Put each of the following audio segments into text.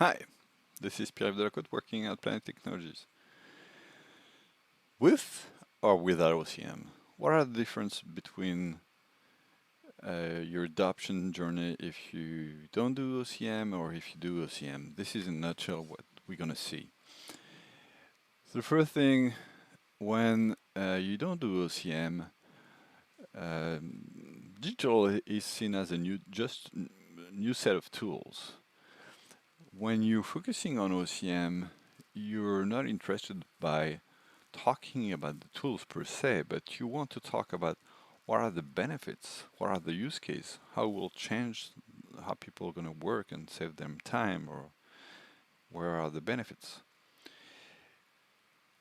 Hi, this is Pierre Delacôte working at Planet Technologies. With or without OCM, what are the difference between your adoption journey if you don't do OCM or if you do OCM? This is in a nutshell what we're going to see. So the first thing, when you don't do OCM, digital is seen as a new set of tools. When you're focusing on OCM, you're not interested by talking about the tools per se, but you want to talk about what are the benefits, what are the use case, how it will change how people are going to work and save them time, or where are the benefits.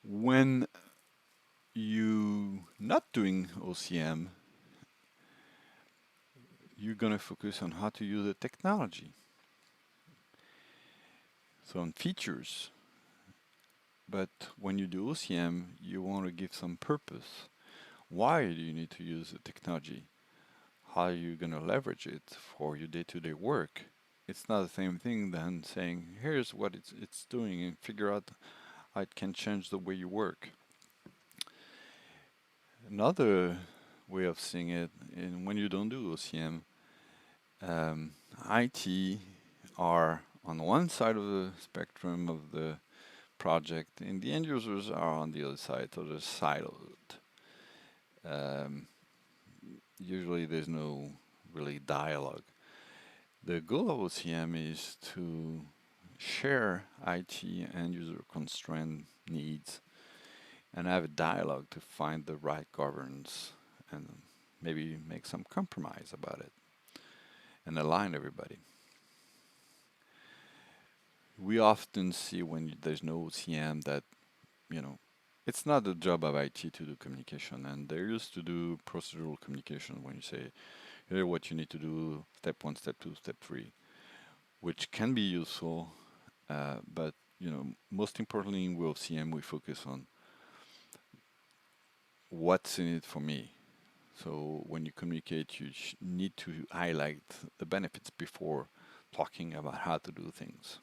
When you not doing OCM, you're going to focus on how to use the technology. So on features. But when you do OCM, you want to give some purpose. Why do you need to use the technology? How are you going to leverage it for your day-to-day work? It's not the same thing than saying, here's what it's doing and figure out how it can change the way you work. Another way of seeing it, and when you don't do OCM, IT are on one side of the spectrum of the project, and the end users are on the other side, so they're siloed. Usually there's no really dialogue. The goal of OCM is to share IT and user constraint needs and have a dialogue to find the right governance and maybe make some compromise about it and align everybody. We often see when there's no OCM that, it's not the job of IT to do communication, and they're used to do procedural communication when you say, here what you need to do, step one, step two, step three, which can be useful, but most importantly with OCM we focus on what's in it for me. So when you communicate, you need to highlight the benefits before talking about how to do things.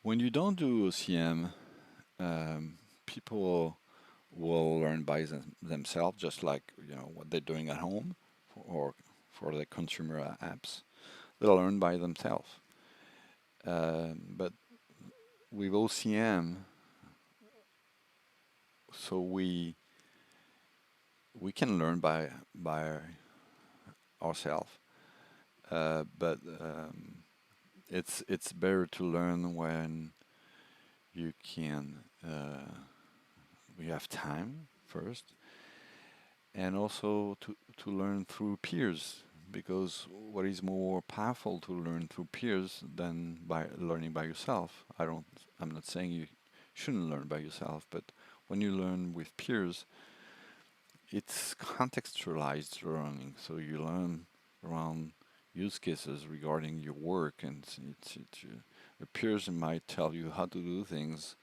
When you don't do OCM, people will learn by themselves, just like what they're doing at home or for the consumer apps. They'll learn by themselves. But with OCM, so we can learn by ourselves. But it's better to learn when you can. We have time first, and also to learn through peers, because what is more powerful to learn through peers than by learning by yourself? I'm not saying you shouldn't learn by yourself, but when you learn with peers, it's contextualized learning. So you learn around use cases regarding your work, and your peers might tell you how to do things.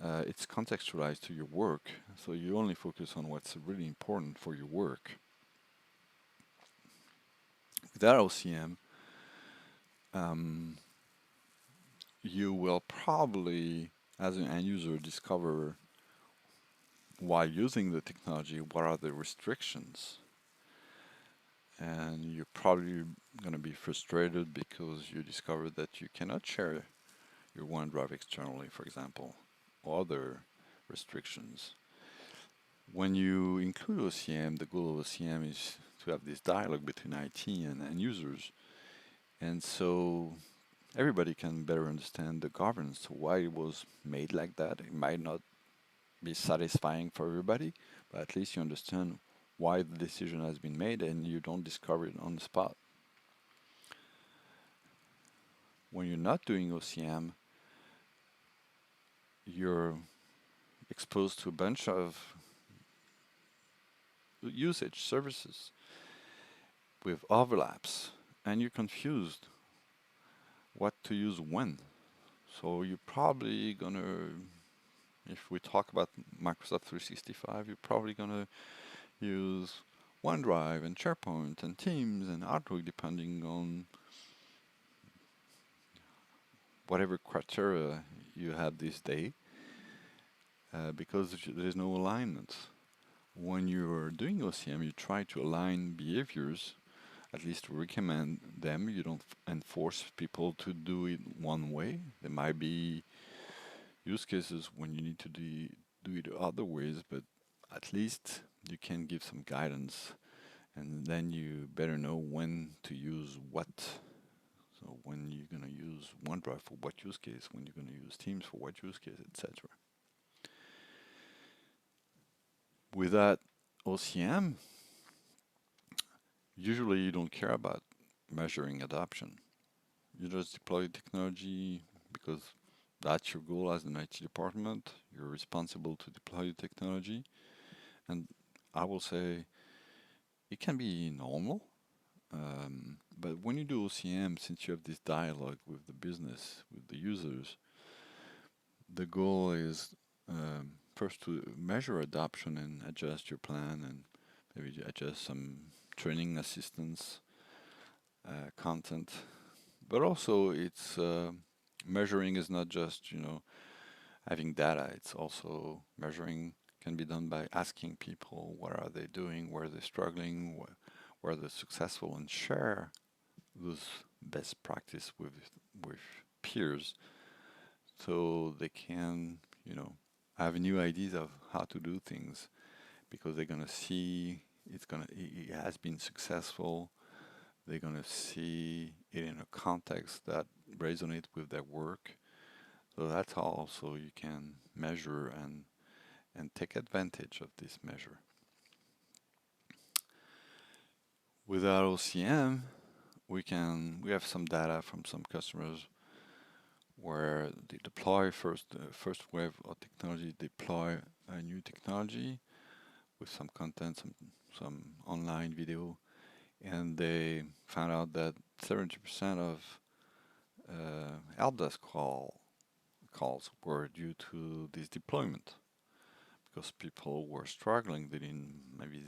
It's contextualized to your work, so you only focus on what's really important for your work. Without OCM, you will probably, as an end user, discover while using the technology what are the restrictions. And you're probably going to be frustrated because you discover that you cannot share your OneDrive externally, for example, or other restrictions. When you include OCM, the goal of OCM is to have this dialogue between IT and end users. And so everybody can better understand the governance, why it was made like that. It might not be satisfying for everybody, but at least you understand why the decision has been made and you don't discover it on the spot. When you're not doing OCM, you're exposed to a bunch of usage services with overlaps, and you're confused what to use when. So you're probably gonna, if we talk about Microsoft 365, you're probably gonna use OneDrive and SharePoint and Teams and Outlook depending on whatever criteria you have this day, because there's no alignment. When you're doing OCM, you try to align behaviors, at least to recommend them. You don't enforce people to do it one way. There might be use cases when you need to do it other ways, but at least you can give some guidance, and then you better know when to use what. So when you're going to use OneDrive for what use case, when you're going to use Teams for what use case, etc. With that OCM, usually you don't care about measuring adoption. You just deploy technology because that's your goal as an IT department. You're responsible to deploy the technology. And I will say it can be normal. But when you do OCM, since you have this dialogue with the business, with the users, the goal is first to measure adoption and adjust your plan and maybe adjust some training assistance content. But also, it's measuring is not just having data. It's also measuring can be done by asking people what are they doing, where they're struggling, where they're successful, and share those best practice with peers, so they can have new ideas of how to do things, because they're gonna see it has been successful. They're gonna see it in a context that resonates with their work. So that's how also you can measure and take advantage of this measure. Without OCM, we have some data from some customers where they deploy the first wave of technology, deploy a new technology with some content, some online video, and they found out that 70% of help desk calls were due to this deployment, because people were struggling. They didn't maybe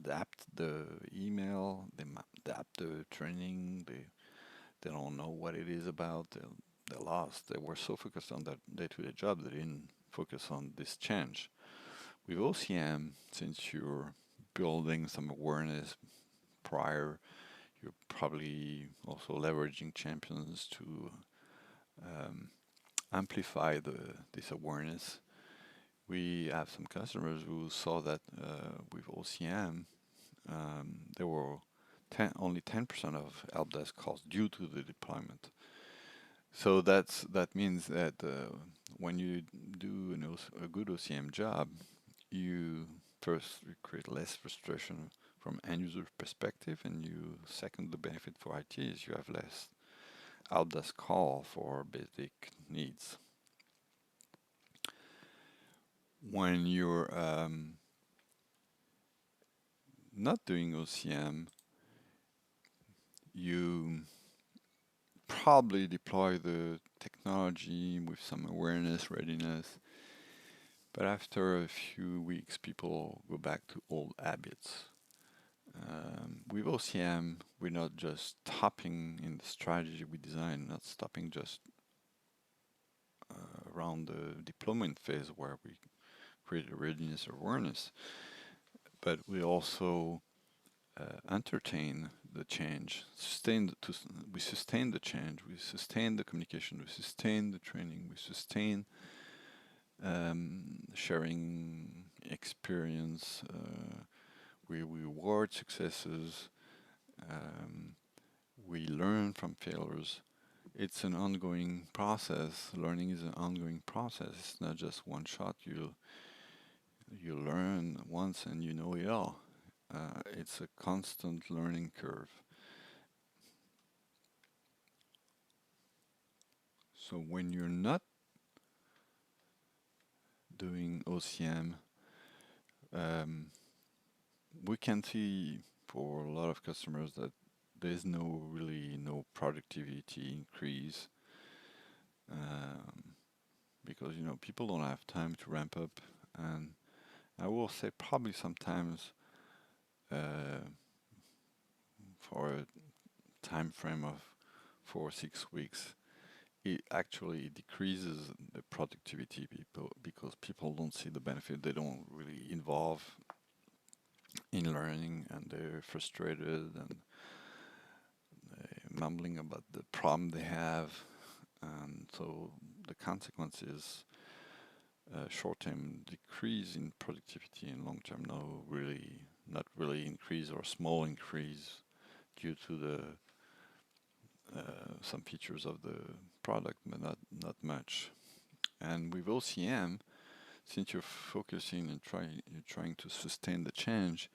adapt the email, they adapt the training. They don't know what it is about. They're lost. They were so focused on their day-to-day job, they didn't focus on this change. With OCM, since you're building some awareness prior, you're probably also leveraging champions to amplify this awareness. We have some customers who saw that with OCM, there were only 10% of help desk calls due to the deployment. So that means that when you do a good OCM job, you first create less frustration from end user perspective, and you second, the benefit for IT is you have less help desk call for basic needs. When you're not doing OCM, you probably deploy the technology with some awareness, readiness, but after a few weeks, people go back to old habits. With OCM, we're not just stopping in the strategy we design, not stopping just around the deployment phase where we create a readiness awareness, but we also entertain the change, we sustain the change, we sustain the communication, we sustain the training, we sustain sharing experience, we reward successes, we learn from failures. It's an ongoing process. Learning is an ongoing process. It's not just one shot. You learn once and you know it all. It's a constant learning curve. So when you're not doing OCM, we can see for a lot of customers that there's really no productivity increase, because people don't have time to ramp up, and I will say probably sometimes for a time frame of 4 or 6 weeks, it actually decreases the productivity because people don't see the benefit. They don't really involve in learning, and they're frustrated and mumbling about the problem they have. And so the consequence is a short-term decrease in productivity and long-term not really increase or small increase due to the some features of the product, but not much. And with OCM, since you're focusing and you're trying to sustain the change,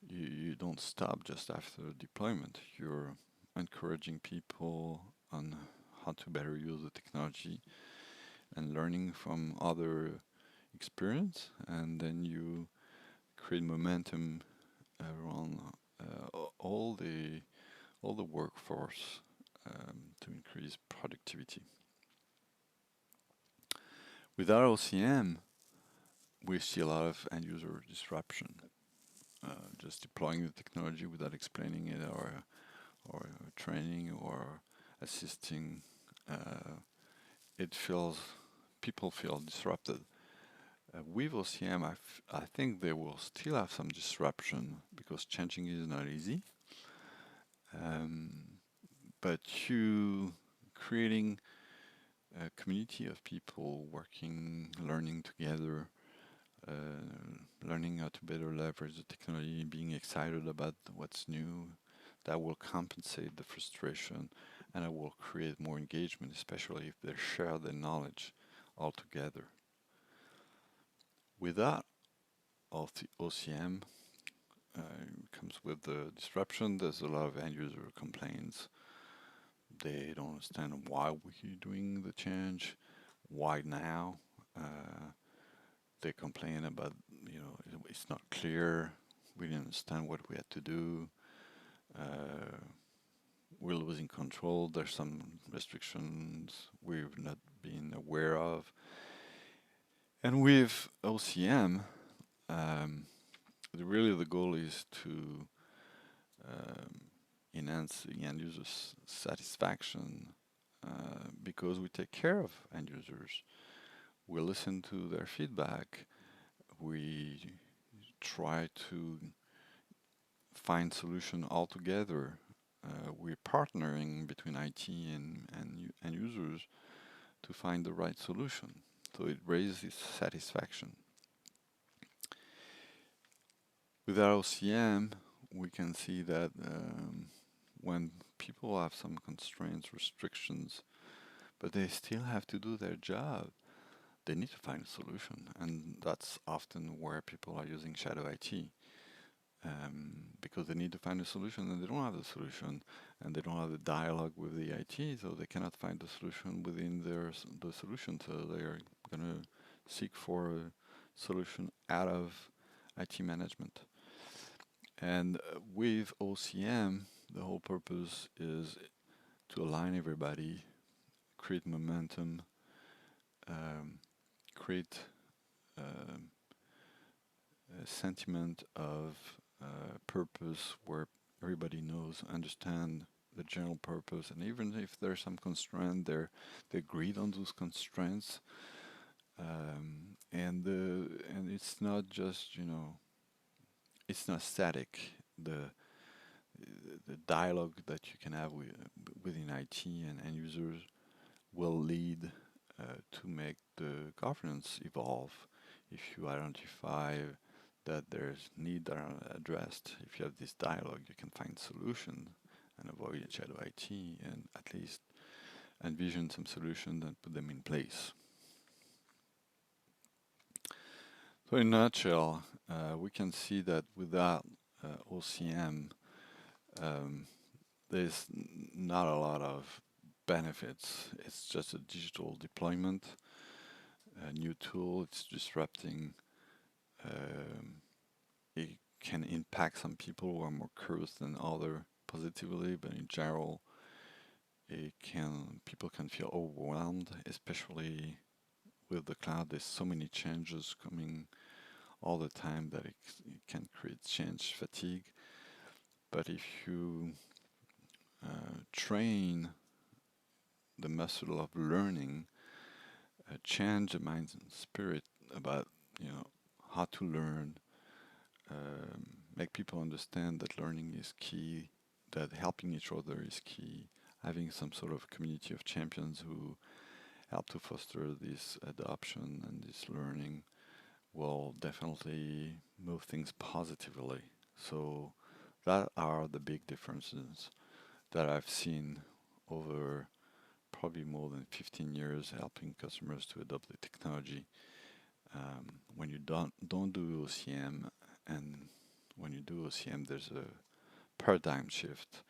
you don't stop just after deployment. You're encouraging people on how to better use the technology and learning from other experience, and then you create momentum around all the workforce to increase productivity. Without OCM, we see a lot of end user disruption. Just deploying the technology without explaining it or training or assisting, it feels people feel disrupted. With OCM, I think they will still have some disruption because changing is not easy. But you creating a community of people working, learning together, learning how to better leverage the technology, being excited about what's new, that will compensate the frustration and it will create more engagement, especially if they share their knowledge all together. Without OCM, comes with the disruption. There's a lot of end user complaints. They don't understand why we're doing the change, why now. They complain about, it's not clear. We didn't understand what we had to do. We're losing control. There's some restrictions we've not been aware of. And with OCM, really the goal is to enhance the end user's satisfaction because we take care of end users. We listen to their feedback. We try to find solution all together. We're partnering between IT and end users to find the right solution. So it raises satisfaction. With our OCM, we can see that when people have some constraints, restrictions, but they still have to do their job, they need to find a solution. And that's often where people are using shadow IT. Because they need to find a solution and they don't have the solution and they don't have the dialogue with the IT, so they cannot find the solution within the solution, so they're going to seek for a solution out of IT management. And with OCM, the whole purpose is to align everybody, create momentum, create a sentiment of purpose where everybody understand the general purpose, and even if there's some constraint, they agreed on those constraints, and it's not just it's not static. The dialogue that you can have within IT and end users will lead to make the governance evolve. If you identify that there's needs that are addressed, if you have this dialogue, you can find solutions and avoid shadow IT and at least envision some solutions and put them in place. So in a nutshell, we can see that without OCM, there's not a lot of benefits. It's just a digital deployment, a new tool. It's disrupting. It can impact some people who are more curious than others positively, but in general, people can feel overwhelmed, especially with the cloud. There's so many changes coming all the time that it can create change fatigue. But if you train the muscle of learning, change the mind and spirit about, you know, how to learn, make people understand that learning is key, that helping each other is key, having some sort of community of champions who help to foster this adoption and this learning will definitely move things positively. So that are the big differences that I've seen over probably more than 15 years helping customers to adopt the technology. When you don't do OCM, and when you do OCM, there's a paradigm shift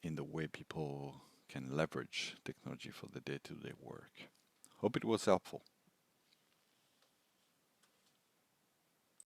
in the way people can leverage technology for the day-to-day work. Hope it was helpful.